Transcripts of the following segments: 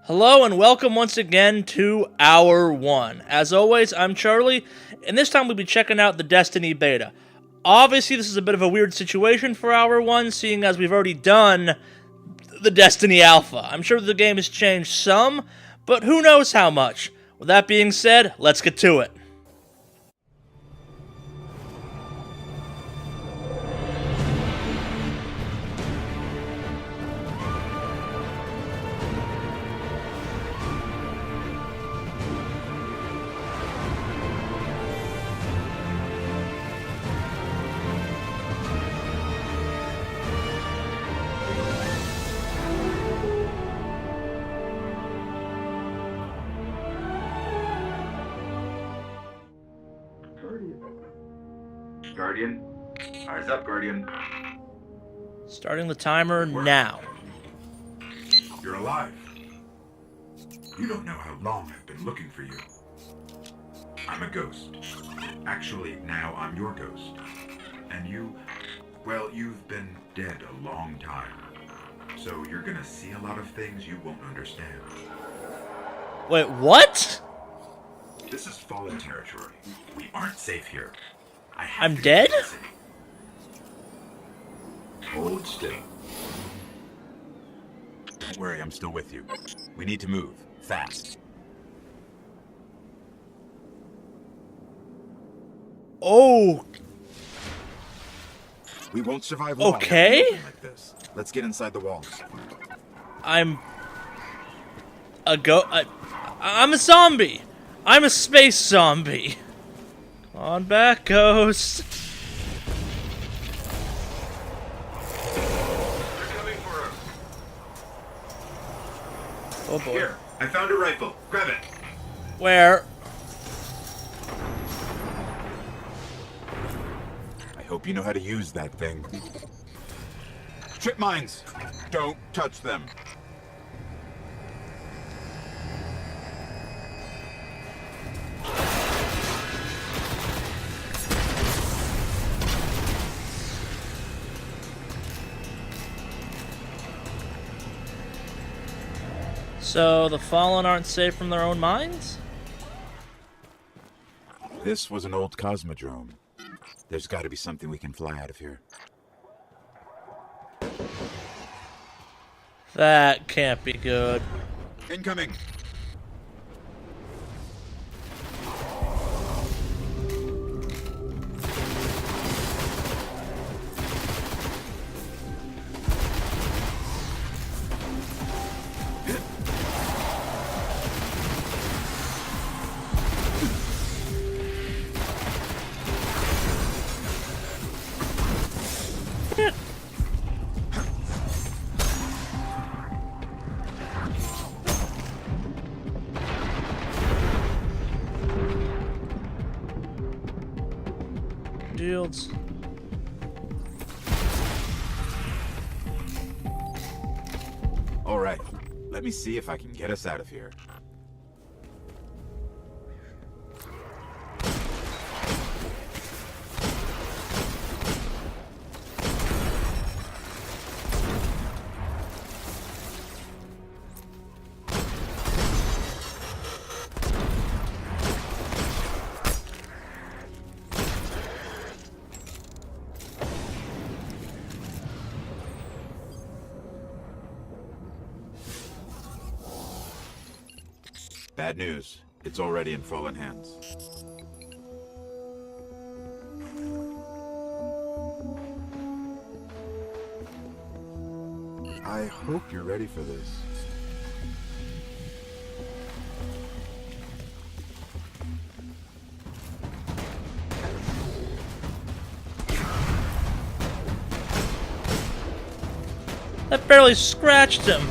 Hello and welcome once again to Hour 1. As always, I'm Charlie, and this time we'll be checking out the Destiny beta. Obviously, this is a bit of a weird situation for Hour 1, seeing as we've already done the Destiny Alpha. I'm sure the game has changed some, but who knows how much. With that being said, let's get to it. Guardian? Eyes up, Guardian. Starting the timer now. You're alive. You don't know how long I've been looking for you. I'm a ghost. Actually, now I'm your ghost. And you, well, you've been dead a long time. So you're gonna see a lot of things you won't understand. Wait, what? This is Fallen territory. We aren't safe here. I'm dead? Hold still. Don't worry, I'm still with you. We need to move. Fast. Oh, We won't survive long. Okay. Like this. Let's get inside the walls. I'm a zombie. I'm a space zombie. Come on back, Ghost. They're coming for us. Oh boy. Here, I found a rifle. Grab it. Where? I hope you know how to use that thing. Trip mines. Don't touch them. So the Fallen aren't safe from their own minds? This was an old cosmodrome. There's got to be something we can fly out of here. That can't be good. Incoming. Shields. All right. Let me see if I can get us out of here. Bad news. It's already in Fallen hands. I hope you're ready for this. That barely scratched him.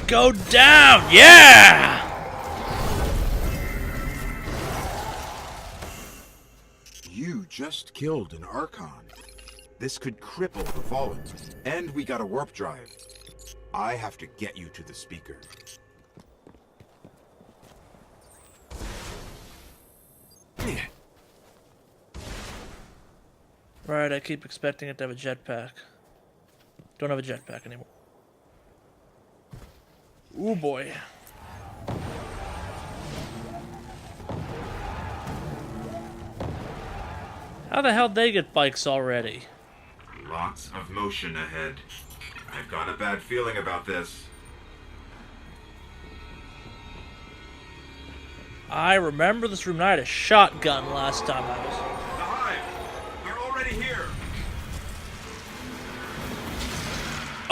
Go down! Yeah! You just killed an Archon. This could cripple the Fallen. And we got a warp drive. I have to get you to the speaker. Right, I keep expecting it to have a jetpack. Don't have a jetpack anymore. Ooh boy. How the hell did they get bikes already? Lots of motion ahead. I've got a bad feeling about this. I remember this room. I had a shotgun last time I was. The Hive! They're already here!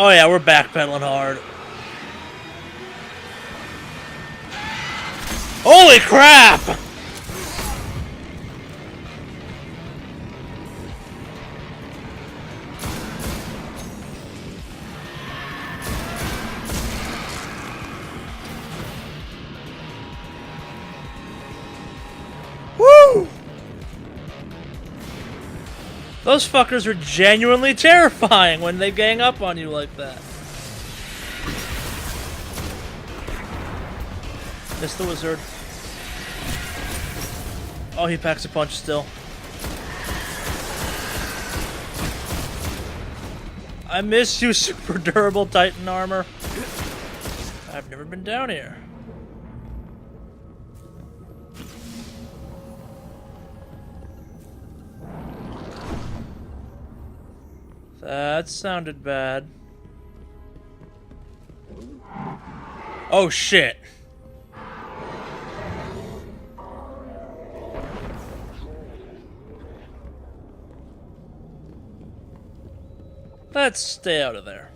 Oh yeah, we're backpedaling hard. Holy crap! Woo! Those fuckers are genuinely terrifying when they gang up on you like that. Miss the wizard. Oh, he packs a punch still. I miss you, super durable Titan armor. I've never been down here. That sounded bad. Oh shit. Let's stay out of there.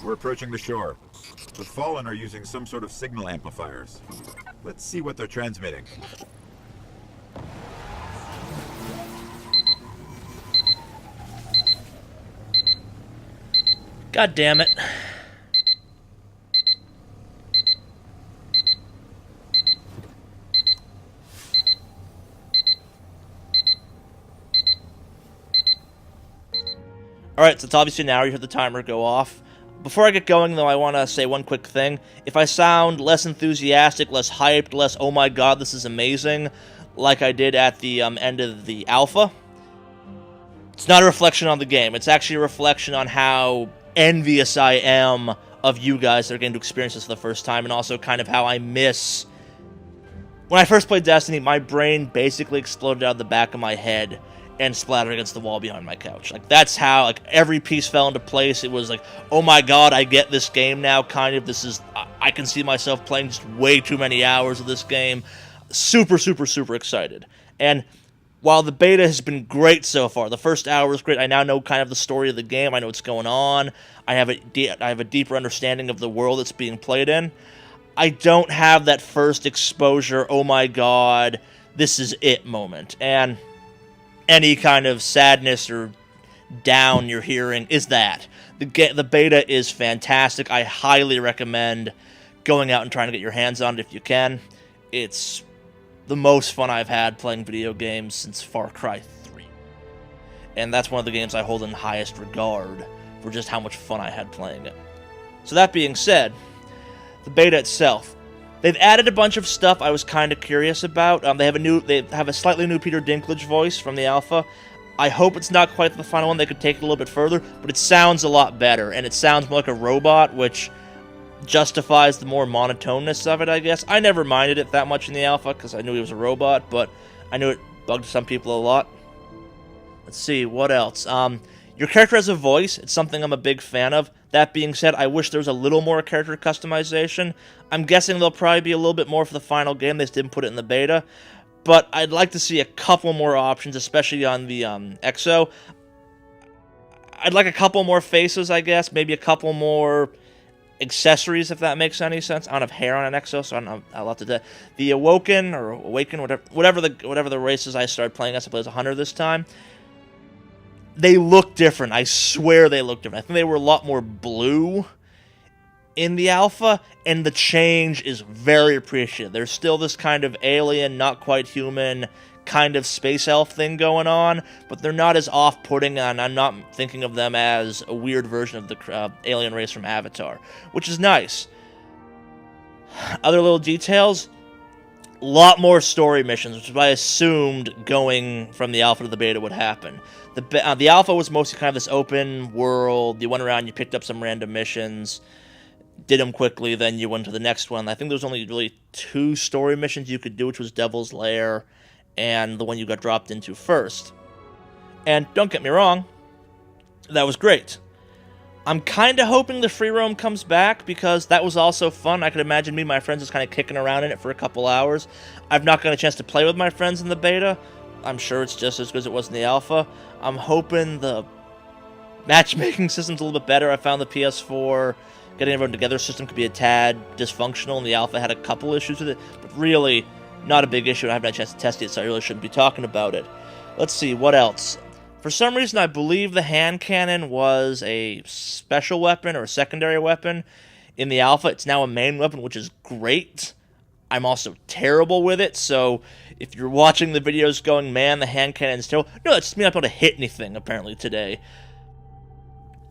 We're approaching the shore. The Fallen are using some sort of signal amplifiers. Let's see what they're transmitting. God damn it. Alright, so it's obviously now you hear the timer go off. Before I get going, though, I want to say one quick thing. If I sound less enthusiastic, less hyped, less, oh my god, this is amazing, like I did at the end of the alpha, it's not a reflection on the game. It's actually a reflection on how envious I am of you guys that are getting to experience this for the first time, and also kind of how I miss... When I first played Destiny, my brain basically exploded out of the back of my head and splattered against the wall behind my couch. Like, that's how, like, every piece fell into place. It was like, oh my god, I get this game now, kind of. This is... I can see myself playing just way too many hours of this game. Super, super, super excited. And while the beta has been great so far, the first hour was great. I now know kind of the story of the game. I know what's going on. I have a deeper understanding of the world that's being played in. I don't have that first exposure, oh my god, this is it moment. And any kind of sadness or down you're hearing is that. The beta is fantastic. I highly recommend going out and trying to get your hands on it if you can. It's the most fun I've had playing video games since Far Cry 3. And that's one of the games I hold in highest regard for just how much fun I had playing it. So that being said, the beta itself. They've added a bunch of stuff I was kind of curious about. They have a slightly new Peter Dinklage voice from the alpha. I hope it's not quite the final one. They could take it a little bit further, but it sounds a lot better, and it sounds more like a robot, which justifies the more monotoneness of it, I guess. I never minded it that much in the alpha because I knew he was a robot, but I knew it bugged some people a lot. Let's see, what else? Your character has a voice. It's something I'm a big fan of. That being said, I wish there was a little more character customization. I'm guessing there'll probably be a little bit more for the final game. They just didn't put it in the beta. But I'd like to see a couple more options, especially on the EXO. I'd like a couple more faces, I guess. Maybe a couple more accessories, if that makes any sense. I don't have hair on an EXO, so I don't know. I'll have to... The Awoken, or Awaken, whatever the races I started playing as, I played as a hunter this time. They look different. I swear they look different. I think they were a lot more blue in the alpha, and the change is very appreciated. There's still this kind of alien, not quite human, kind of space elf thing going on, but they're not as off-putting, and I'm not thinking of them as a weird version of the alien race from Avatar, which is nice. Other little details, a lot more story missions, which is what I assumed going from the alpha to the beta would happen. The alpha was mostly kind of this open world. You went around, you picked up some random missions, did them quickly, then you went to the next one. I think there was only really 2 story missions you could do, which was Devil's Lair and the one you got dropped into first. And don't get me wrong, that was great. I'm kind of hoping the free roam comes back, because that was also fun. I could imagine me and my friends just kind of kicking around in it for a couple hours. I've not gotten a chance to play with my friends in the beta. I'm sure it's just as good as it was in the alpha. I'm hoping the matchmaking system's a little bit better. I found the PS4 getting everyone together system could be a tad dysfunctional, and the alpha had a couple issues with it, but really not a big issue. I haven't had a chance to test it, so I really shouldn't be talking about it. Let's see, what else? For some reason, I believe the hand cannon was a special weapon or a secondary weapon in the alpha. It's now a main weapon, which is great. I'm also terrible with it, so if you're watching the videos going, man, the hand cannon's terrible, no, it's just me not able to hit anything, apparently, today.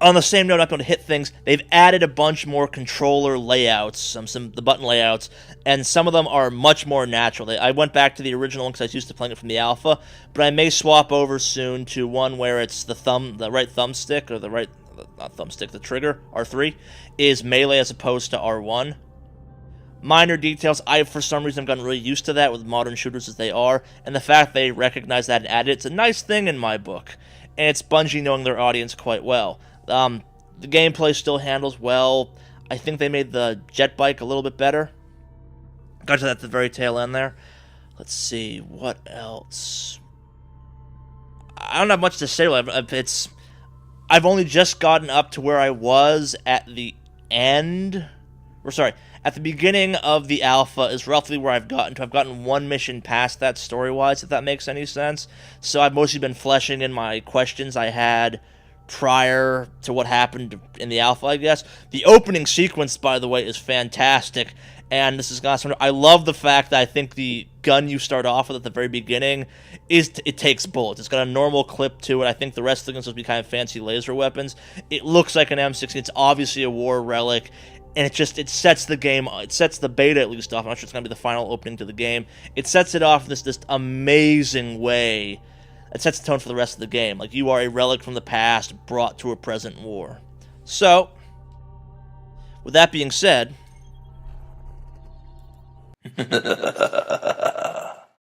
On the same note, not able to hit things, they've added a bunch more controller layouts, the button layouts, and some of them are much more natural. I went back to the original one because I was used to playing it from the alpha, but I may swap over soon to one where it's the right thumbstick, or the trigger, R3, is melee as opposed to R1. Minor details, I, for some reason, have gotten really used to that with modern shooters as they are, and the fact they recognize that and added it's a nice thing in my book. And it's Bungie knowing their audience quite well. The gameplay still handles well. I think they made the jet bike a little bit better. Got to that at the very tail end there. Let's see, what else? I don't have much to say. I've only just gotten up to where I was at the end. At the beginning of the alpha is roughly where I've gotten to. I've gotten one mission past that story-wise, if that makes any sense. So I've mostly been fleshing in my questions I had prior to what happened in the alpha, I guess. The opening sequence, by the way, is fantastic. And this is awesome. I love the fact that I think the gun you start off with at the very beginning it takes bullets. It's got a normal clip to it. I think the rest of the guns will be kind of fancy laser weapons. It looks like an M16. It's obviously a war relic. And it sets the game, it sets the beta at least off. I'm not sure it's going to be the final opening to the game. It sets it off in this amazing way. It sets the tone for the rest of the game. Like, you are a relic from the past brought to a present war. So, with that being said...